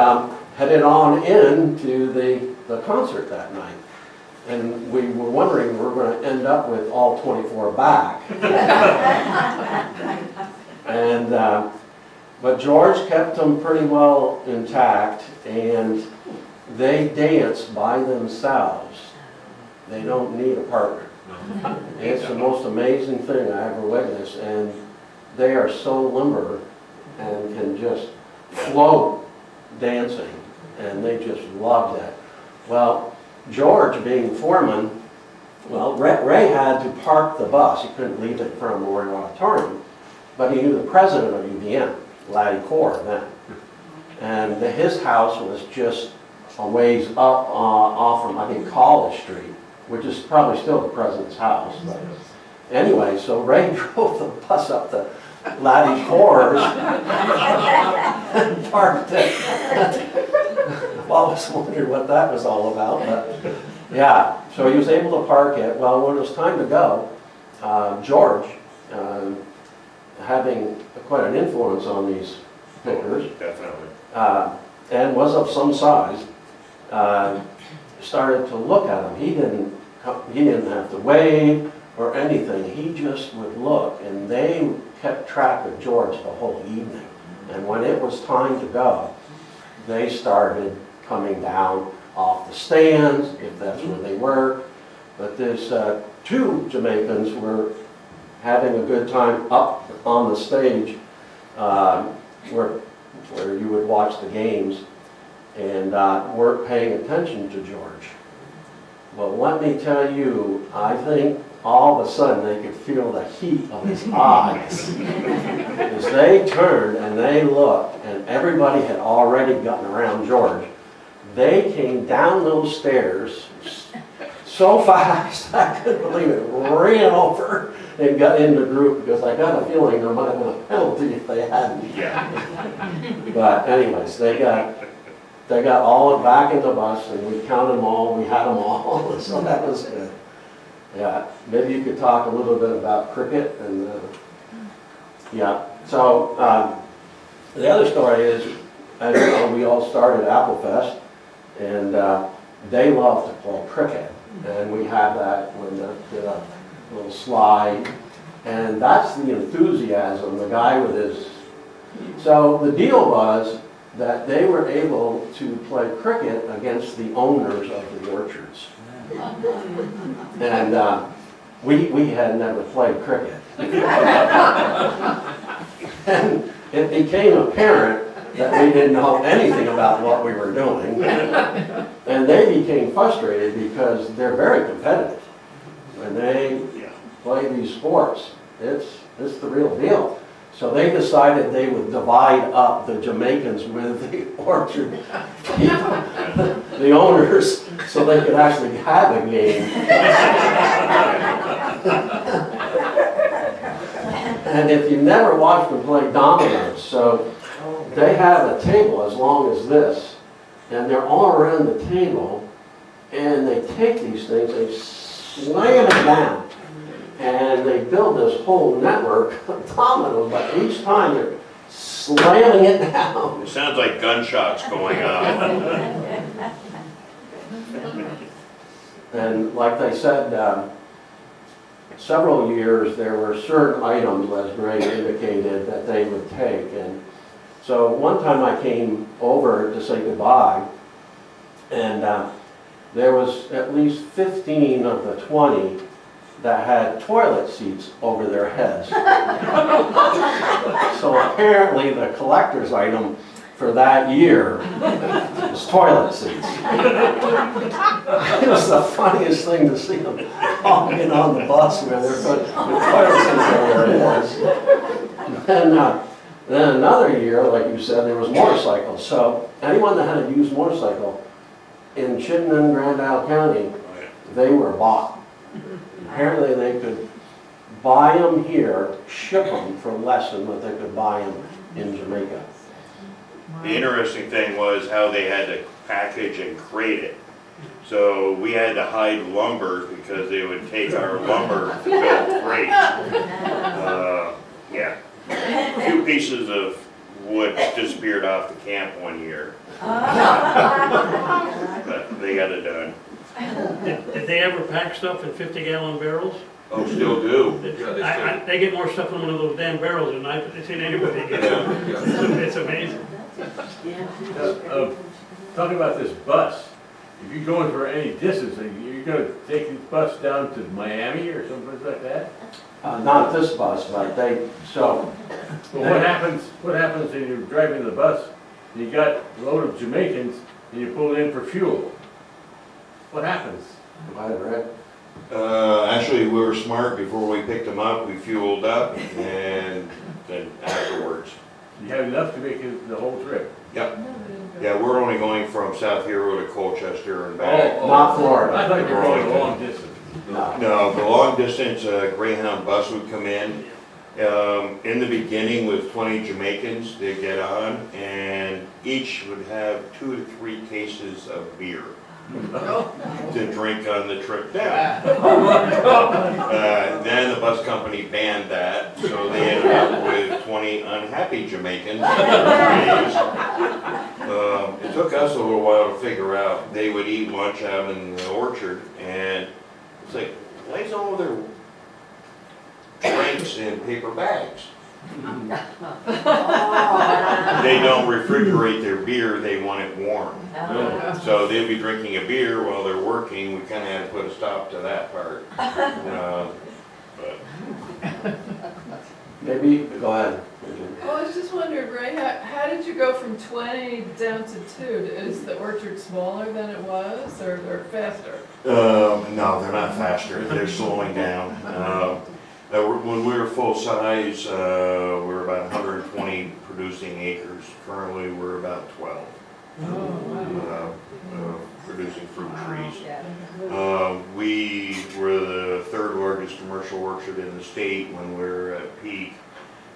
headed on into the concert that night. And we were wondering if we were going to end up with all 24 back. But George kept them pretty well intact, and they dance by themselves. They don't need a partner. It's the most amazing thing I ever witnessed, and they are so limber and can just float dancing, and they just loved it. Well, George, being foreman, well, Ray had to park the bus. He couldn't leave it in front of Memorial Auditorium, but he knew the president of UVM, Laddie Core, then. And his house was just a ways up off from, I think, College Street, which is probably still the president's house. But anyway, so Ray drove the bus up to Laddie Core's and parked it. I've always wondered what that was all about, but yeah, so he was able to park it. Well, when it was time to go, George, having quite an influence on these pickers, Definitely. and was of some size, started to look at him. He didn't have to wave or anything. He just would look, and they kept track of George the whole evening. And when it was time to go, they started coming down off the stands, if that's where they were. But there's two Jamaicans were having a good time up on the stage where you would watch the games, and weren't paying attention to George. Well, let me tell you, I think all of a sudden they could feel the heat of his eyes. As they turned and they looked, and everybody had already gotten around George, they came down those stairs so fast, I couldn't believe it, ran over and got in the group, because I got a feeling there might have been a penalty if they hadn't. Yeah. But anyways, they got all back in the bus, and we counted them all, we had them all, so that was good. Yeah, maybe you could talk a little bit about cricket, and yeah. So the other story is, as you know, we all started Applefest, and they love to play cricket, and we have that when they did a little slide, and that's the enthusiasm, the guy with his. So the deal was that they were able to play cricket against the owners of the orchards. And we had never played cricket. And it became apparent that we didn't know anything about what we were doing. And they became frustrated because they're very competitive. When they play these sports, it's the real deal. So they decided they would divide up the Jamaicans with the orchard people, the owners, so they could actually have a game. And if you never watched them play dominoes, so they have a table as long as this, and they're all around the table, and they take these things, they slam it down. And they build this whole network of dominoes, but each time they're slamming it down. It sounds like gunshots going on. And like they said, several years there were certain items, as Greg indicated, that they would take. And so one time I came over to say goodbye, and there was at least 15 of the 20 that had toilet seats over their heads. So apparently the collector's item for that year was toilet seats. It was the funniest thing to see them all get on the bus where they're putting the toilet seats over their heads. Then another year, like you said, there was motorcycles. So anyone that had a used motorcycle in Chittenden, Grand Isle County, they were bought. Apparently they could buy them here, ship them for less than what they could buy them in Jamaica. The interesting thing was how they had to package and crate it. So we had to hide lumber because they would take our lumber to build crates. Yeah. A few pieces of wood disappeared off the camp one year. But they got it done. Did they ever pack stuff in 50-gallon barrels? Oh, still do. They get more stuff in one of those damn barrels than I've seen anybody get. It's amazing. Talking about this bus, if you're going for any distance, you're gonna take this bus down to Miami or someplace like that? Not this bus, but Well, what happens when you're driving the bus, you got a load of Jamaicans, and you pull in for fuel? What happens? Actually, we were smart. Before we picked them up, we fueled up, and then afterwards. You have enough to make it the whole trip? Yep. Yeah, we're only going from South Hero to Colchester and back. Not Florida. I thought you were going a long distance. No, the long distance Greyhound bus would come in. In the beginning with 20 Jamaicans, they'd get on, and each would have 2 to 3 cases of beer. Oh, drink on the trip down. Then the bus company banned that, so they ended up with 20 unhappy Jamaicans. It took us a little while to figure out. They would eat lunch out in the orchard, and it's like, why is all their drinks in paper bags? They don't refrigerate their beer, they want it warm. So they'll be drinking a beer while they're working. We kind of had to put a stop to that part. But Maybe, go ahead. Well, I was just wondering, Ray, how did you go from 20 down to 2? Is the orchard smaller than it was, or faster? no, they're not faster. They're slowing down. When we were full size, we were about 120 producing acres. Currently, we're about 12 producing fruit trees. We were the third largest commercial orchard in the state when we were at peak.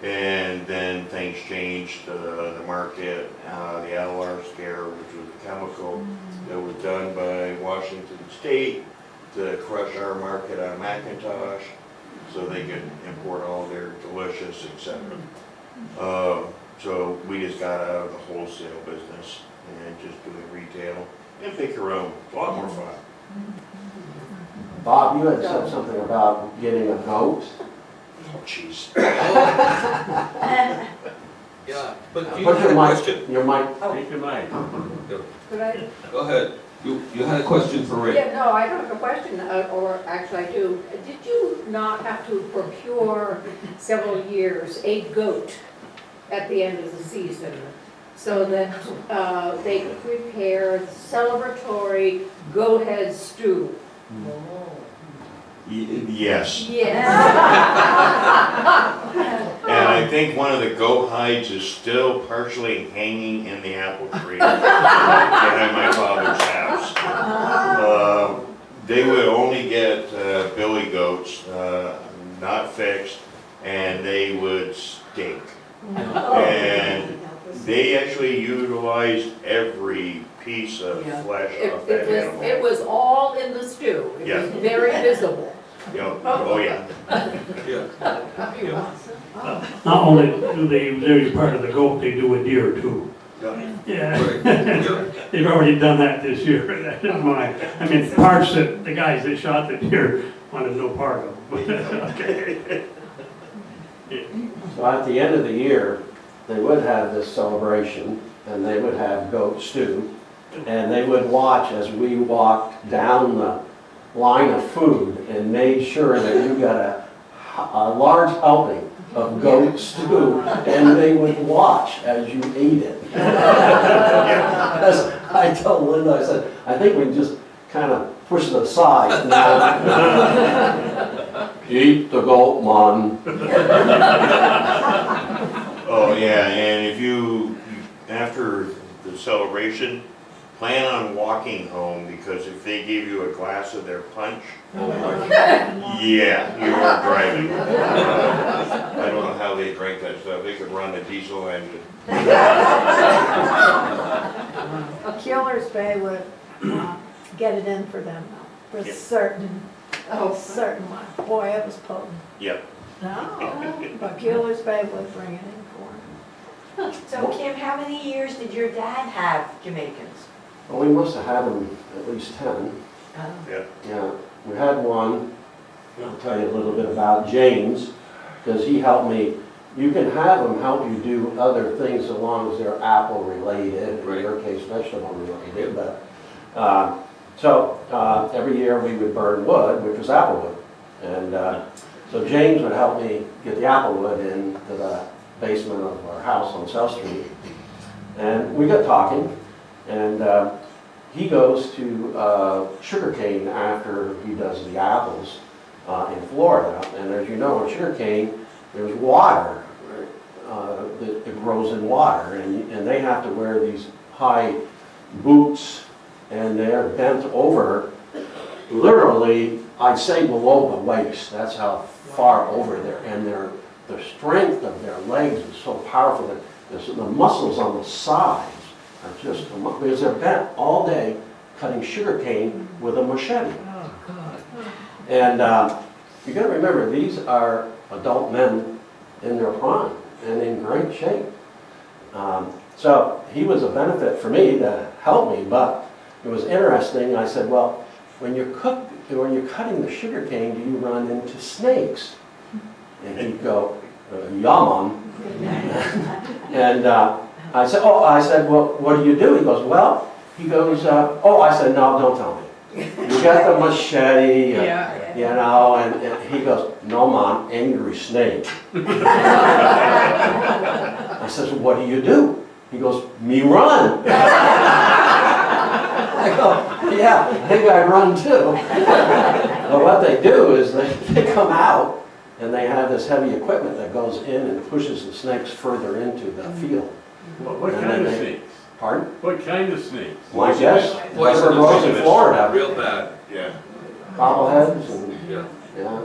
And then things changed, the market, the LR scare, which was a chemical that was done by Washington State to crush our market on McIntosh so they could import all their delicious, etc. So we just got out of the wholesale business and just doing retail and pick your own. It's a lot more fun. Bob, you had said something about getting a goat. Oh, jeez. yeah, but you Put had a your question. mic, your mic. Take your mic. Could I? Go ahead. You had a question for Ray. Yeah, no, I don't have a question, or actually I do. Did you not have to procure several years a goat at the end of the season so that they could prepare the celebratory goat head stew? Yes. Yes. And I think one of the goat hides is still partially hanging in the apple tree behind my father's house. They would only get billy goats, not fixed, and they would stink. And they actually utilized every piece of flesh off that animal. It was all in the stew. It Yeah. was very visible. Oh, yeah. Yeah. Not only do they use part of the goat, they do a deer too. Yeah. Right. They've already done that this year. That is mine. I mean, parts that the guys that shot the deer wanted no part of. Okay. So at the end of the year, they would have this celebration, and they would have goat stew, and they would watch as we walked down the line of food and made sure that you got a large helping of goat stew, and they would watch as you ate it. As I told Linda, I said, I think we just kind of push it aside now. Eat the goat, man. Oh, yeah, and if you, after the celebration, plan on walking home, because if they give you a glass of their punch, yeah, you are driving. I don't know how they drink that stuff. They could run a diesel engine. Keeler's Bay would get it in for them, though, for Yeah. certain, certain one. Boy, it was potent. Yep. No, but Keeler's Bay would bring it in for them. So Kim, how many years did your dad have Jamaicans? Well, we must have had them at least 10. Yep. Yeah, we had one, I'll tell you a little bit about James, because he helped me. You can have them help you do other things so long as they're apple related, in your case vegetable related, but, every year we would burn wood, which was apple wood. And so James would help me get the apple wood into the basement of our house on South Street. And we got talking, and he goes to sugarcane after he does the apples in Florida. And as you know, in sugarcane, there's water that grows in water, and they have to wear these high boots, and they're bent over, literally, I'd say below the waist. That's how far over there, and the strength of their legs is so powerful that the muscles on the sides are just, because they're bent all day cutting sugar cane with a machete. Oh, God. And you gotta remember, these are adult men in their prime and in great shape. So he was a benefit for me to help me, but it was interesting. I said, well, when you're cutting the sugar cane, do you run into snakes? And he'd go, yeah, Mom. And I said, well, what do you do? He goes, well, I said, no, don't tell me. You got the machete, Yeah. you know, and he goes, no, Mom, angry snake. I says, well, what do you do? He goes, me run. I go, yeah, I think I run too. But what they do is they come out and they have this heavy equipment that goes in and pushes the snakes further into the field. What kind of snakes? Pardon? What kind of snakes? My guess, whatever Poisonous. grows in Florida, Real bad. Yeah. bobbleheads and, Yeah. yeah,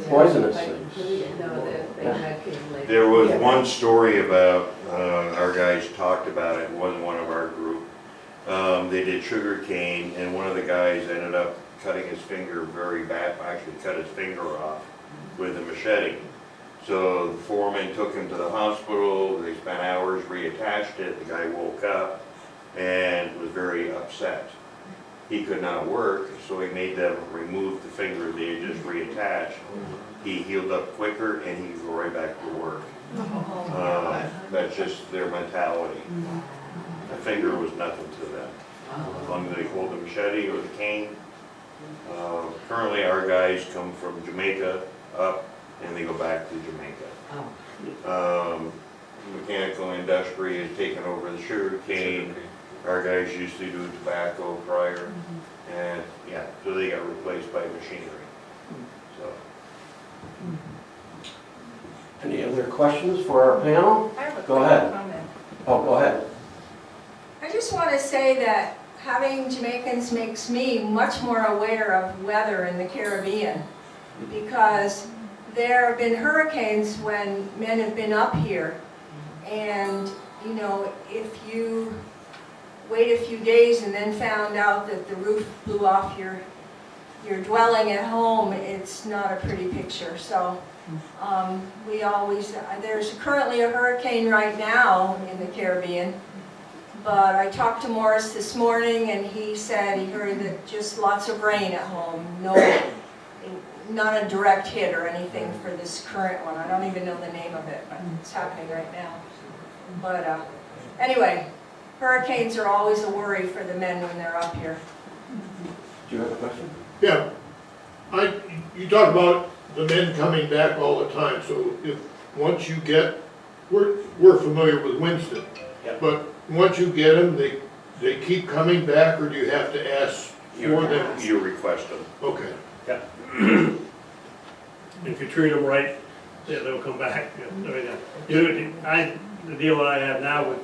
poisonous things. No, they had came later. There was one story about, our guys talked about it, it wasn't one of our group. They did sugar cane and one of the guys ended up cutting his finger very bad, actually cut his finger off with a machete. So the foreman took him to the hospital, they spent hours, reattached it, the guy woke up and was very upset. He could not work, so he made them remove the finger they had just reattached. He healed up quicker and he could go right back to work. That's just their mentality. The finger was nothing to them. As long as they hold the machete or the cane. Currently our guys come from Jamaica up and they go back to Jamaica. Mechanical industry has taken over the sugar cane. Our guys used to do tobacco prior. And yeah, so they got replaced by machinery. So. Any other questions for our panel? I have a Go quick ahead. comment. Oh, go ahead. I just want to say that having Jamaicans makes me much more aware of weather in the Caribbean, because there have been hurricanes when men have been up here, and you know, if you wait a few days and then found out that the roof blew off your dwelling at home, it's not a pretty picture. So there's currently a hurricane right now in the Caribbean, but I talked to Morris this morning and he said he heard that just lots of rain at home, not a direct hit or anything for this current one. I don't even know the name of it, but it's happening right now. But anyway, hurricanes are always a worry for the men when they're up here. Do you have a question? Yeah, you talk about the men coming back all the time, so once you get, we're familiar with Winston. Yep. But once you get them, they keep coming back, or do you have to ask for them? You request them. Okay. If you treat them right, yeah, they'll come back. The deal that I have now with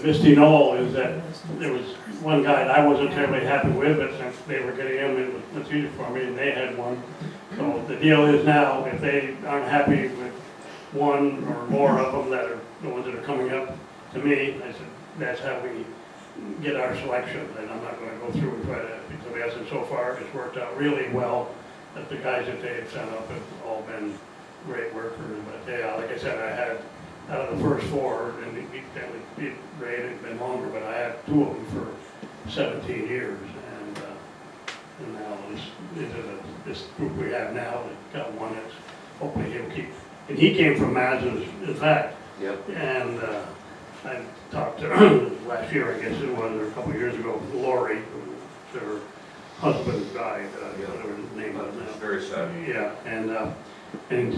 Misty Knoll is that there was one guy that I wasn't terribly happy with, but since they were getting him, it was much easier for me, and they had one. So the deal is now, if they aren't happy with one or more of them that are the ones that are coming up to me, I said, that's how we get our selection, and I'm not going to go through and try to pick the best, and so far it's worked out really well, that the guys that they have sent up have all been great workers. But yeah, like I said, I had, out of the first four, and Ray had been longer, but I had two of them for 17 years, and now this group we have now, we've got one that's, hopefully he'll keep, and he came from Madison, in fact. Yep. And I talked to last year, I guess it was, or a couple of years ago, Lori, her husband died, whatever his name was now. Very sad. Yeah, and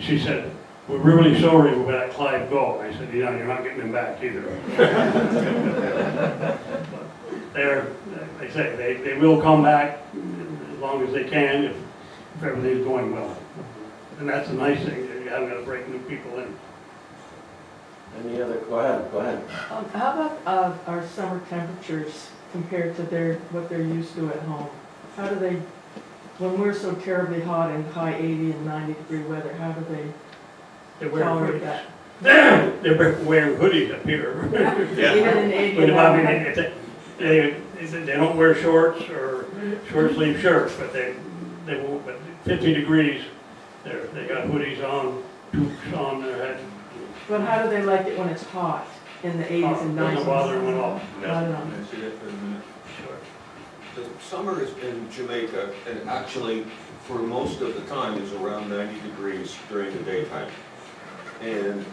she said, we're really sorry we let Clive go. I said, you're not getting him back either. They're, they say, they will come back as long as they can if everything's going well. And that's the nice thing, you haven't got to break new people in. Any other, go ahead. How about our summer temperatures compared to what they're used to at home? How do they, when we're so terribly hot in high 80 and 90 degree weather, how do they They wear tolerate hoodies. that? they're wearing hoodies up here. Yeah. Even in eighty But and I mean, 100. they don't wear shorts or short sleeve shirts, but they won't, but 50 degrees, they got hoodies on, toques on their head. But how do they like it when it's hot in the 80s and 90s? Doesn't bother them at all. I don't know. Can I see that for a minute? Sure. The summer is in Jamaica, and actually, for most of the time, is around 90 degrees during the daytime. And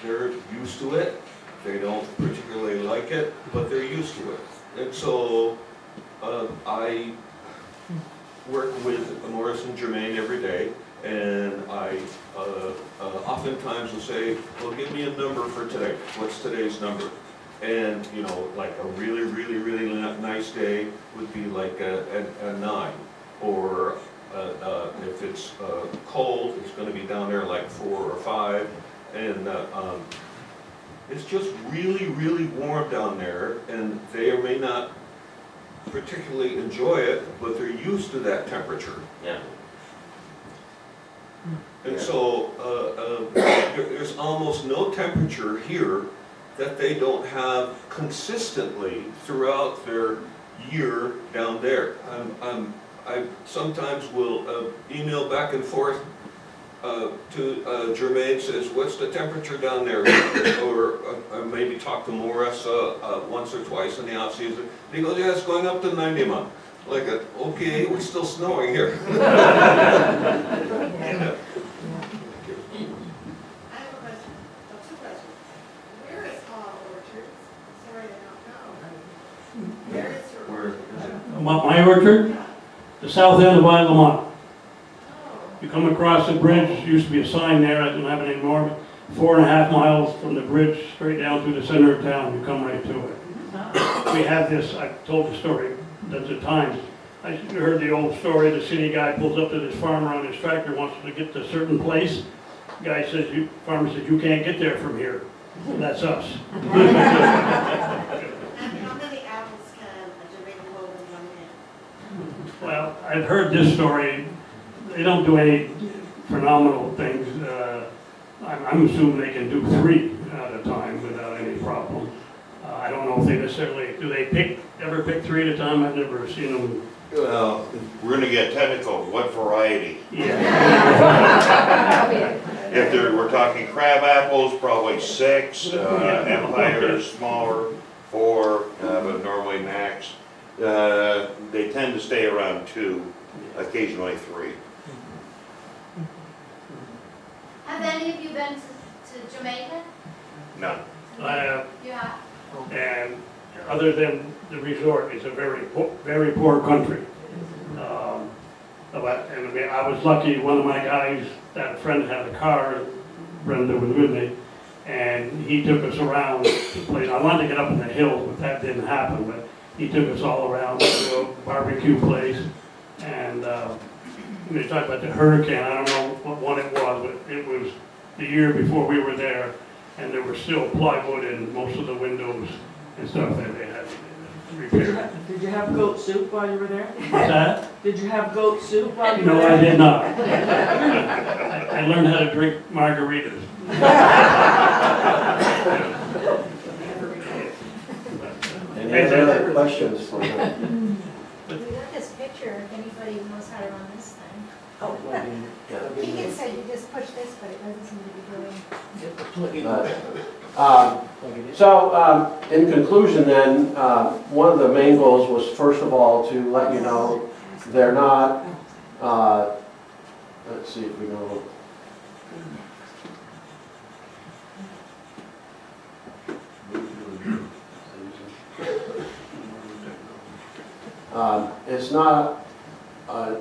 they're used to it. They don't particularly like it, but they're used to it. And so I work with Morris and Jermaine every day, and I oftentimes will say, well, give me a number for today. What's today's number? And, you know, like a really, really, really nice day would be like a 9. Or if it's cold, it's going to be down there like 4 or 5. And it's just really, really warm down there, and they may not particularly enjoy it, but they're used to that temperature. Yeah. And Yeah. so there's almost no temperature here that they don't have consistently throughout their year down there. I sometimes will email back and forth to Jermaine, says, what's the temperature down there? Or maybe talk to Morris once or twice in the off season. And he goes, yeah, it's going up to 90 a month. Like, okay, we're still snowing here. I have a question, two questions. Where is Hall Orchard? Sorry, I don't know. Where is your Where orchard? My orchard, the south end of Isle Lamont. Oh, You come across the bridge, there used to be a sign there, I don't have it anymore, but 4.5 miles from the bridge, straight down through the center of town, you come right to it. We have this, I've told the story dozens of times. I heard the old story, the city guy pulls up to this farmer on his tractor, wants to get to a certain place. Guy says, farmer says, you can't get there from here. That's us. and how many apples can a Jamaican woman run in? Well, I've heard this story. They don't do any phenomenal things. I'm assuming they can do 3 at a time without any problem. I don't know if they necessarily, do they ever pick 3 at a time? I've never seen them. Well, we're gonna get technical, what variety? Yeah. If we're talking crab apples, probably 6, Empire is smaller, 4, but normally max. They tend to stay around 2, occasionally 3. Have any of you been to Jamaica? No. You have? And other than the resort, it's a very poor country. And I mean, I was lucky, one of my guys, that friend had a car, Brenda was with me, and he took us around the place. I wanted to get up in the hills, but that didn't happen, but he took us all around to a barbecue place. And when you talk about the hurricane, I don't know what one it was, but it was the year before we were there, and there were still plywood in most of the windows and stuff that they had repaired. Did you have goat soup while you were there? What's that? Did you have goat soup while you were No, there? I did not. I learned how to drink margaritas. Any other questions for him? We got this picture, if anybody knows how to run this thing. Oh, Yeah. Keegan said you just push this, but it doesn't seem to be doing. In conclusion then, one of the main goals was, first of all, to let you know they're not, let's see if we know. It's not a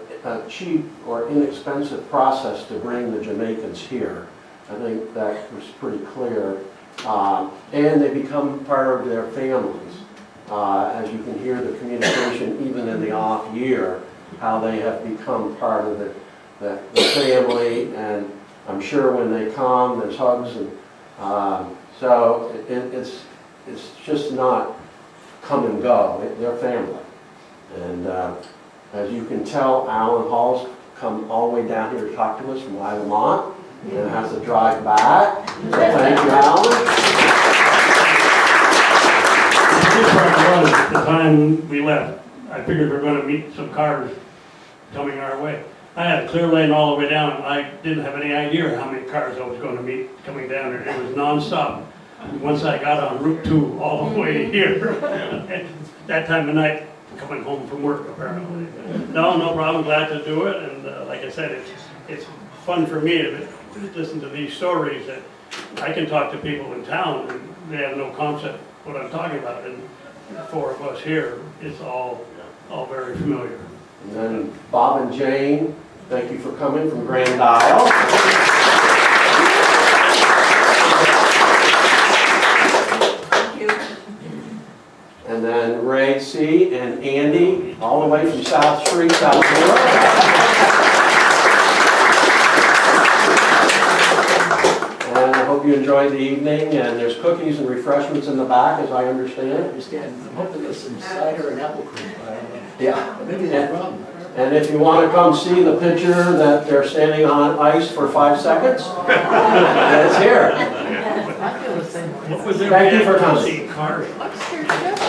cheap or inexpensive process to bring the Jamaicans here. I think that was pretty clear. And they become part of their families. As you can hear the communication, even in the off year, how they have become part of the family. And I'm sure when they come, there's hugs. And so it's just not come and go. They're family. And as you can tell, Alan Hall's come all the way down here to talk to us from Lamont. And has to drive back. So thank you, Alan. The good part was, at the time we left, I figured we were gonna meet some cars coming our way. I had a clear lane all the way down, I didn't have any idea how many cars I was gonna meet coming down there. It was nonstop. Once I got on Route 2 all the way here, that time of night, coming home from work apparently. No problem, glad to do it, and like I said, it's fun for me to listen to these stories that I can talk to people in town and they have no concept what I'm talking about, and the four of us here, it's all very familiar. And then Bob and Jane, thank you for coming from Grand Isle. Thank you. And then Ray C. and Andy, all the way from South Street, South Florida. And I hope you enjoyed the evening, and there's cookies and refreshments in the back, as I understand. I'm hoping there's some cider and apple cream, but I don't know. Yeah. Maybe that's a problem. And if you want to come see the picture that they're standing on ice for 5 seconds, it's here. I feel the same way. What was there Thank you for to coming. see cars? I'm scared to death